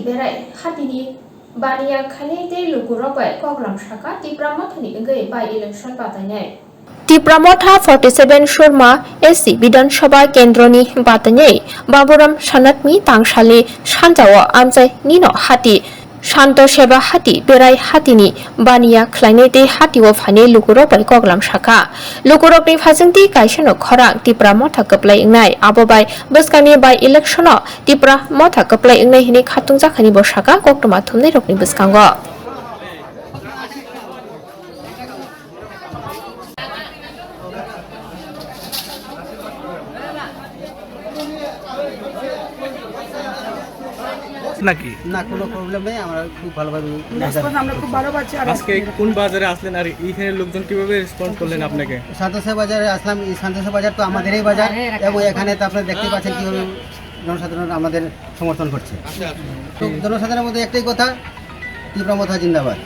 berai hatini baniya khane te lugurok bai koklam shaka tipramothani ngai by election batanyai টিপ্রামথা 47 Sharma AC বিধানসভা কেন্দ্রনি বাতাनै বাবুরাম সানাতমি তাংসালি সানজাও আমজাই নিনো হাতি শান্ত সেবা হাতি বেড়াই হাতিনি বানিয়া খ্লাইনেতে হাতিও ফানে লুকুরক বাই কগলাম শাখা লুকুরকনি ফাজংতি কাইসनो খরাং টিপ্রামথা কপ্লাই इंनाय आबोबाय बसकानि बाय इलेक्शनो टिप्रामथा कप्लाई इंनाय हिनि खातुं जाखानि बसाखा कक्टमा थुमनै रकनि बसकांगो নাকি না কোনো প্রবলেম নেই আমরা খুব ভালোভাবে আমরা খুব ভালো পাচ্ছি। আর আজকে কোন বাজারে আসলেন আর এইখানে লোকজন কিভাবে রেসপন্স করলেন আপনাকে? সান্তোষা বাজারে আসলাম। এই সান্তোষা বাজার তো আমাদেরই বাজার এবং এখানে তো আপনারা দেখতে পাচ্ছেন কীভাবে জনসাধারণ আমাদের সমর্থন করছে। তো জনসাধারণের মধ্যে একটাই কথা, টিপ্রামথা জিন্দাবাদ।